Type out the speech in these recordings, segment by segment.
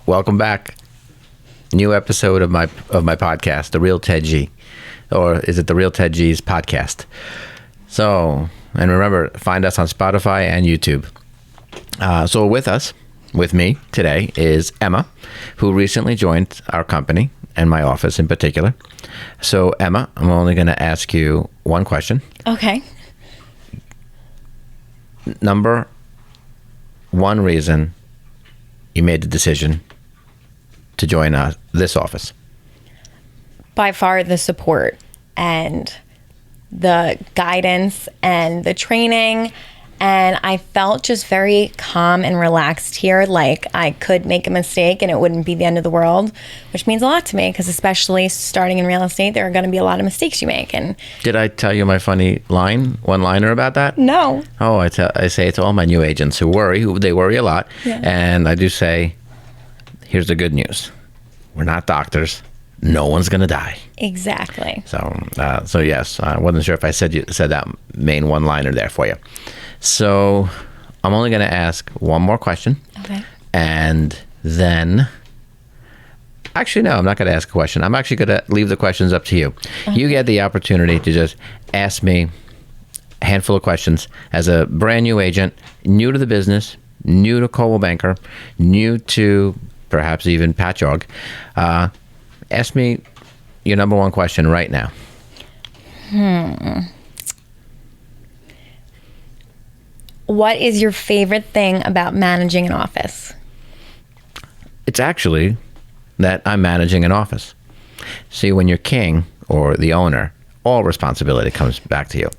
welcome back. New episode of my podcast, The Real Ted G. Or is it The Real Ted G's podcast? So, and remember, find us on Spotify and YouTube. So with me today is Emma, who recently joined our company and my office in particular. So, Emma, I'm only going to ask you one question. Okay. Number one reason you made the decision to join this office? By far the support and the guidance and the training. And I felt just very calm and relaxed here. Like I could make a mistake and it wouldn't be the end of the world, which means a lot to me because especially starting in real estate, there are going to be a lot of mistakes you make. And did I tell you my funny one-liner about that? No. Oh, I say it to all my new agents who they worry a lot. Yeah. And I do say, here's the good news. We're not doctors. No one's going to die. Exactly. So yes, I wasn't sure if I said that main one-liner there for you. So I'm only going to ask one more question. Okay. And then, actually, no, I'm not going to ask a question. I'm actually going to leave the questions up to you. Okay. You get the opportunity to just ask me a handful of questions as a brand new agent, new to the business, new to Coldwell Banker, new to perhaps even Pat Jog. Ask me your number one question right now. What is your favorite thing about managing an office? It's actually that I'm managing an office. See, when you're king or the owner, all responsibility comes back to you.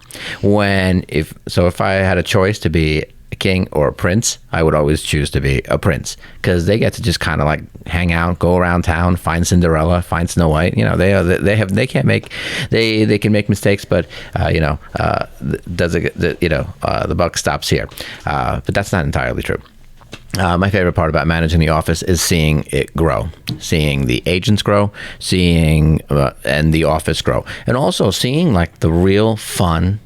If I had a choice to be a king or a prince, I would always choose to be a prince because they get to just kind of like hang out, go around town, find Cinderella, find Snow White. You know, they can make mistakes, but the buck stops here. But that's not entirely true. My favorite part about managing the office is seeing it grow, seeing the agents grow, and the office grow, and also seeing like the real fun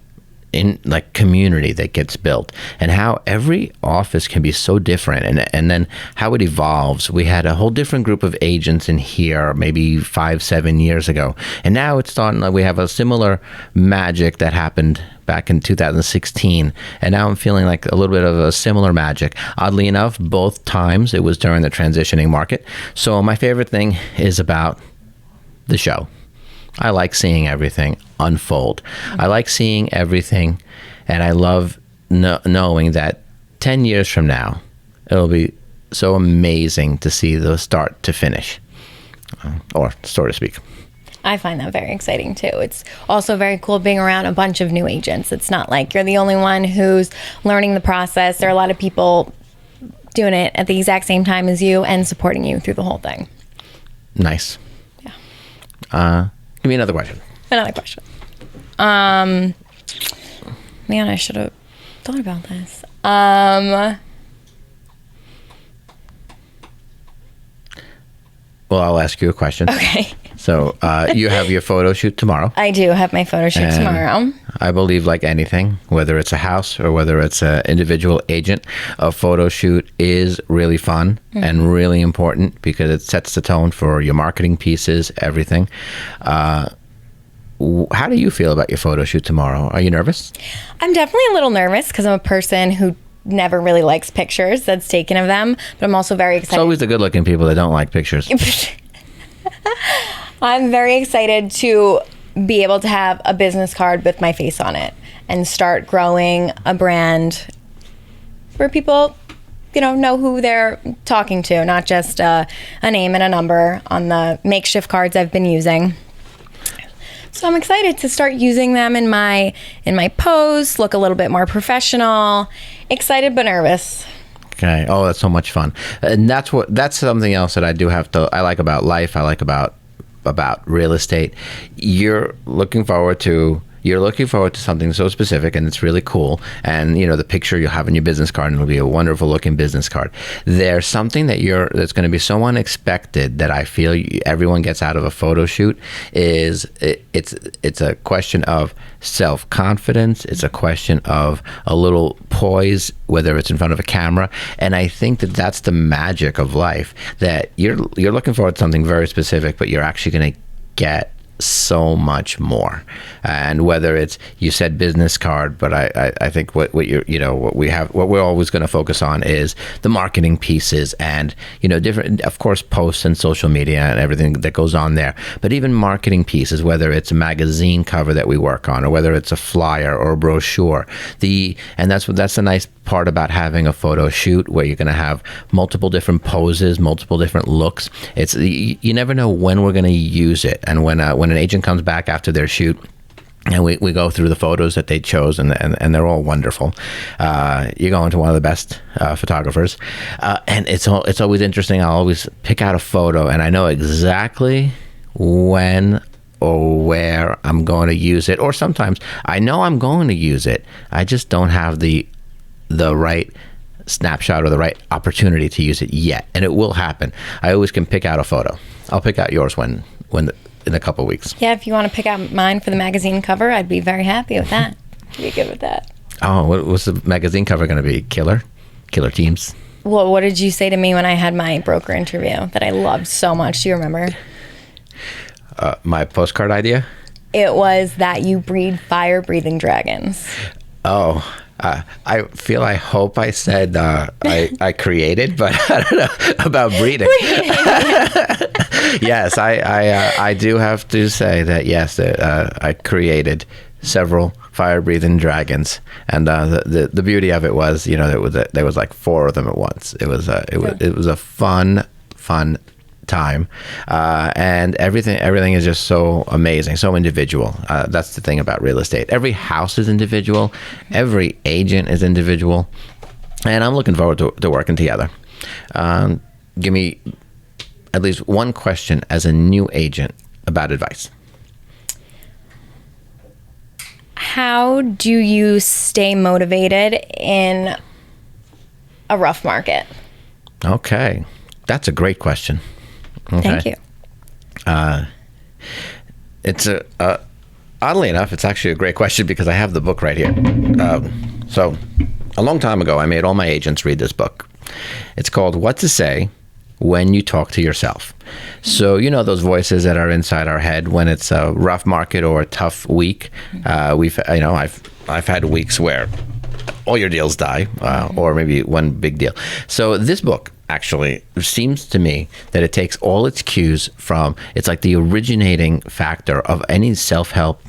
in like community that gets built and how every office can be so different and then how it evolves. We had a whole different group of agents in here maybe 5-7 years ago, and now it's starting like we have a similar magic that happened back in 2016, and now I'm feeling like a little bit of a similar magic. Oddly enough, both times it was during the transitioning market. So my favorite thing is about the show. I like seeing everything unfold. I like seeing everything, and I love knowing that 10 years from now, it'll be so amazing to see the start to finish, or so to speak. I find that very exciting too. It's also very cool being around a bunch of new agents. It's not like you're the only one who's learning the process. There are a lot of people doing it at the exact same time as you and supporting you through the whole thing. Nice. Yeah. Give me another question. Another question. Man, I should have thought about this. Well, I'll ask you a question. Okay. So you have your photo shoot tomorrow. I do have my photo shoot tomorrow. I believe like anything, whether it's a house or whether it's an individual agent, a photo shoot is really fun and really important because it sets the tone for your marketing pieces, everything. How do you feel about your photo shoot tomorrow? Are you nervous? I'm definitely a little nervous because I'm a person who never really likes pictures that's taken of them, but I'm also very excited. It's always the good-looking people that don't like pictures. I'm very excited to be able to have a business card with my face on it and start growing a brand where people, know who they're talking to, not just a name and a number on the makeshift cards I've been using. So I'm excited to start using them in my posts, look a little bit more professional, excited but nervous. Okay. Oh, that's so much fun. And that's something else that I like about life. I like about real estate. You're looking forward to you're looking forward to something so specific, and it's really cool. And the picture you'll have in your business card, and it'll be a wonderful looking business card. There's something that's going to be so unexpected that I feel everyone gets out of a photo shoot. It's a question of self-confidence. It's a question of a little poise, whether it's in front of a camera. And I think that's the magic of life, that you're looking forward to something very specific, but you're actually going to get so much more. And whether it's, you said business card, but I think what we're always going to focus on is the marketing pieces, and different, of course, posts and social media and everything that goes on there, but even marketing pieces, whether it's a magazine cover that we work on, or whether it's a flyer or a brochure. And that's the nice part about having a photo shoot, where you're going to have multiple different poses, multiple different looks. It's, you never know when we're going to use it. And when an agent comes back after their shoot, and we go through the photos that they chose, and they're all wonderful. You're going to one of the best photographers, and it's always interesting. I'll always pick out a photo, and I know exactly when or where I'm going to use it. Or sometimes I know I'm going to use it, I just don't have the right snapshot or the right opportunity to use it yet, and it will happen. I always can pick out a photo. I'll pick out yours when in a couple of weeks. Yeah, if you want to pick out mine for the magazine cover, I'd be very happy with that. Be good with that. Oh, what's the magazine cover going to be? Killer Teams? Well, what did you say to me when I had my broker interview that I loved so much? Do you remember? My postcard idea? It was that you breed fire-breathing dragons. Oh, I hope I said I created, but I don't know about breeding. Yes, I do have to say that, yes, I created several fire-breathing dragons, and the beauty of it was, there was like 4 of them at once. It was a fun time, and everything is just so amazing, so individual. That's the thing about real estate. Every house is individual, every agent is individual, and I'm looking forward to working together. Give me at least one question as a new agent about advice. How do you stay motivated in a rough market? Okay, that's a great question. Okay. Thank you. It's oddly enough, it's actually a great question, because I have the book right here. So a long time ago, I made all my agents read this book. It's called What to Say When You Talk to Yourself. So those voices that are inside our head when it's a rough market or a tough week. I've had weeks where all your deals die, or maybe one big deal. So this book actually seems to me that it takes all its cues from, it's like the originating factor of any self-help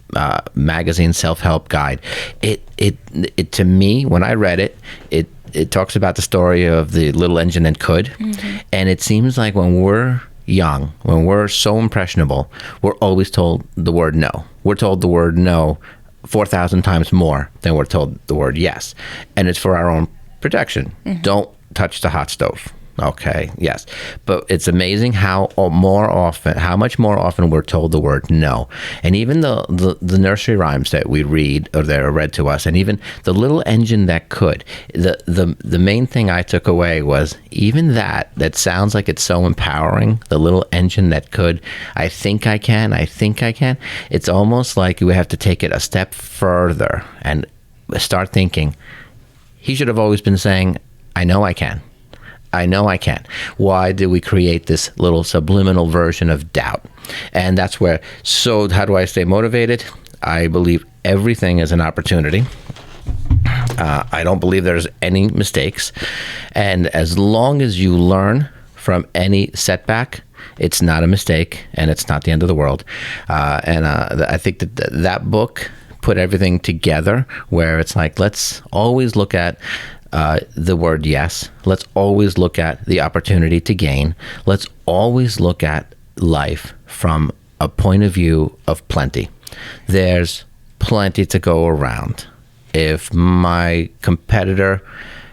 magazine, self-help guide. It to me, when I read it, it talks about the story of the little engine that could. Mm-hmm. And it seems like when we're young, when we're so impressionable, we're always told the word no. We're told the word no 4,000 times more than we're told the word yes. And it's for our own protection. Mm-hmm. Don't touch the hot stove. Okay, yes. But it's amazing how much more often we're told the word no. And even the nursery rhymes that we read, or that are read to us, and even the little engine that could, the main thing I took away was, even that sounds like it's so empowering, the little engine that could, I think I can. It's almost like we have to take it a step further and start thinking, he should have always been saying, I know I can. Why do we create this little subliminal version of doubt? And that's where, so how do I stay motivated? I believe everything is an opportunity. I don't believe there's any mistakes. And as long as you learn from any setback, it's not a mistake, and it's not the end of the world. I think that book put everything together, where it's like, let's always look at the word yes. Let's always look at the opportunity to gain. Let's always look at life from a point of view of plenty. There's plenty to go around. If my competitor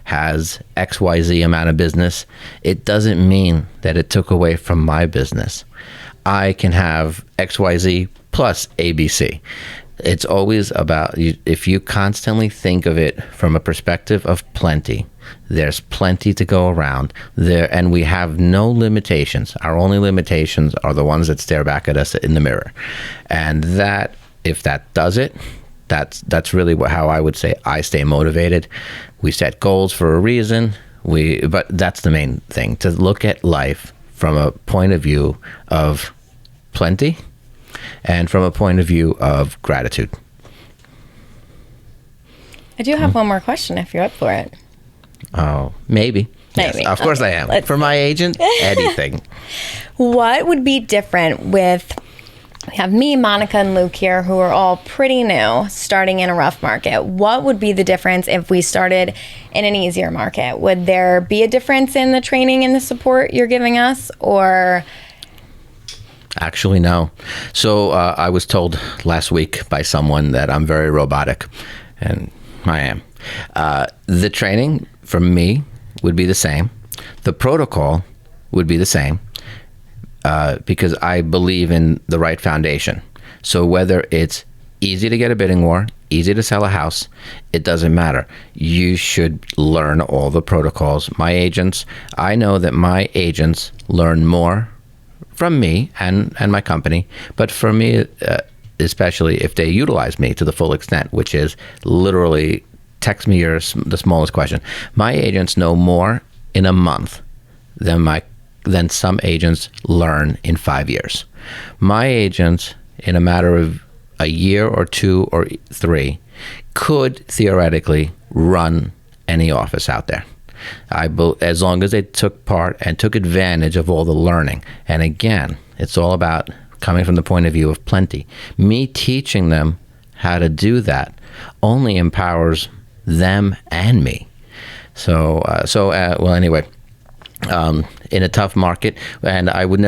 has XYZ amount of business, it doesn't mean that it took away from my business. I can have XYZ plus ABC. It's always about if you constantly think of it from a perspective of plenty. There's plenty to go around there, and we have no limitations. Our only limitations are the ones that stare back at us in the mirror, and that if that does it, that's really how I would say I stay motivated. We set goals for a reason. But that's the main thing, to look at life from a point of view of plenty and from a point of view of gratitude. I do have one more question if you're up for it. Oh, maybe. Maybe. Yes, of course I am. For my agent, anything. What would be different with, we have me, Monica, and Luke here, who are all pretty new, starting in a rough market. What would be the difference if we started in an easier market? Would there be a difference in the training and the support you're giving us, or? Actually, no. So I was told last week by someone that I'm very robotic, and I am. The training from me would be the same. The protocol would be the same. Because I believe in the right foundation. So whether it's easy to get a bidding war, easy to sell a house, it doesn't matter. You should learn all the protocols. I know that my agents learn more from me and my company, but for me, especially if they utilize me to the full extent, which is literally text me the smallest question. My agents know more in a month than some agents learn in 5 years. My agents, in a matter of a year or 2 or 3, could theoretically run any office out there. As long as they took part and took advantage of all the learning. And again, it's all about coming from the point of view of plenty. Me teaching them how to do that only empowers them and me. Well, anyway. In a tough market, and I would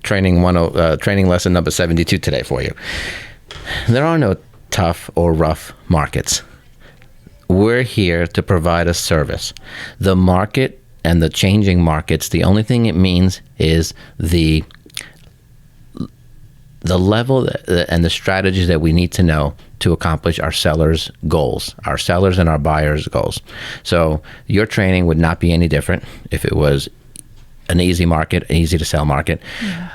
training lesson number 72 today for you. There are no tough or rough markets. We're here to provide a service. The market and the changing markets, the only thing it means is the level and the strategies that we need to know to accomplish our sellers' goals, our sellers and our buyers' goals. So your training would not be any different if it was an easy market, an easy to sell market.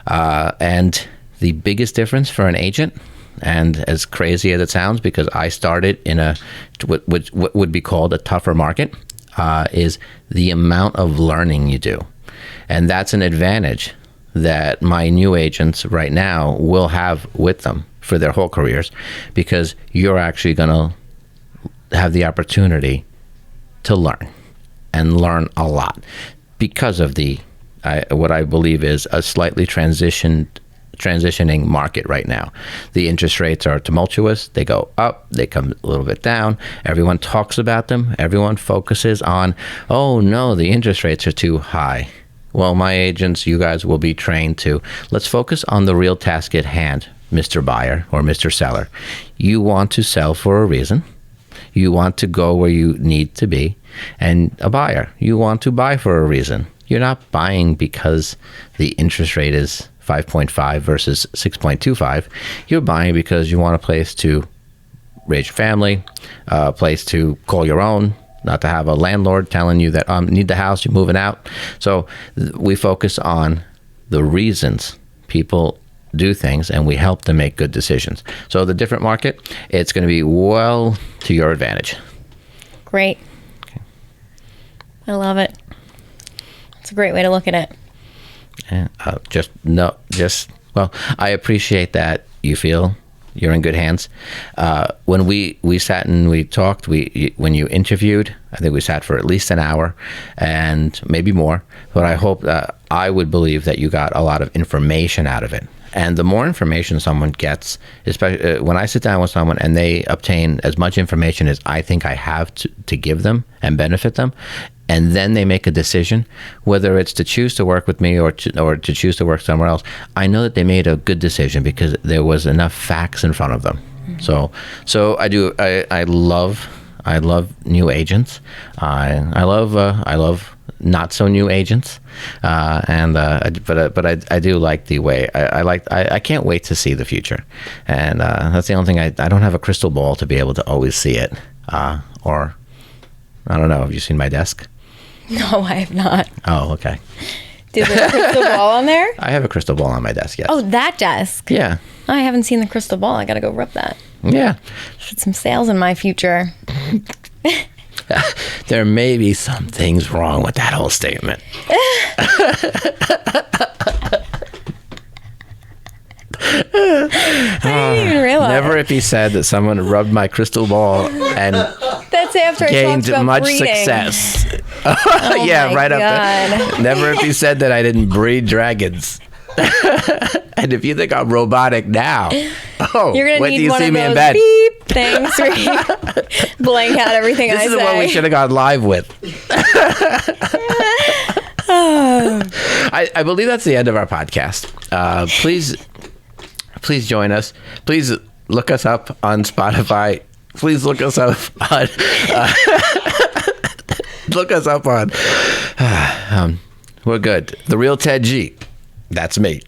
And the biggest difference for an agent, and as crazy as it sounds, because I started in what would be called a tougher market, is the amount of learning you do. And that's an advantage that my new agents right now will have with them for their whole careers, because you're actually going to have the opportunity to learn and learn a lot because of what I believe is a slightly transitioning market right now. The interest rates are tumultuous. They go up, they come a little bit down. Everyone talks about them. Everyone focuses on, oh no, the interest rates are too high. Well, my agents, you guys will be trained to, let's focus on the real task at hand, Mr. Buyer or Mr. Seller. You want to sell for a reason. You want to go where you need to be. And a buyer, you want to buy for a reason. You're not buying because the interest rate is 5.5 versus 6.25. You're buying because you want a place to raise your family, a place to call your own, not to have a landlord telling you that need the house, you're moving out. So we focus on the reasons people do things, and we help them make good decisions. So the different market, it's going to be well to your advantage. Great. Okay. I love it. It's a great way to look at it. And I appreciate that you feel you're in good hands. When we sat and we talked, when you interviewed, I think we sat for at least an hour and maybe more. But I hope I would believe that you got a lot of information out of it. And the more information someone gets, especially when I sit down with someone and they obtain as much information as I think I have to give them and benefit them, and then they make a decision, whether it's to choose to work with me or to choose to work somewhere else, I know that they made a good decision because there was enough facts in front of them. Mm-hmm. So I do. I love new agents. I love not so new agents, but I do like the way I can't wait to see the future, and that's the only thing I don't have a crystal ball to be able to always see it, or I don't know. Have you seen my desk? No, I have not. Oh, okay. Is there a crystal ball on there? I have a crystal ball on my desk. Yes. Oh, that desk. Yeah. I haven't seen the crystal ball. I gotta go rub that. Yeah. Put some sales in my future. There may be some things wrong with that whole statement. I didn't even realize. Never it be said that someone rubbed my crystal ball and That's after I gained talked about much breeding. success. Oh Yeah, my right God. up there. Never it be said that I didn't breed dragons. And if you think I'm robotic now, You're gonna wait need till you one see of me in those bed. beep things where you blank out everything This I is say. the one we should have gone live with. I believe that's the end of our podcast. Please join us. Please look us up on Spotify. Please look us up on. Look us up on. We're good. The real Ted G. That's me.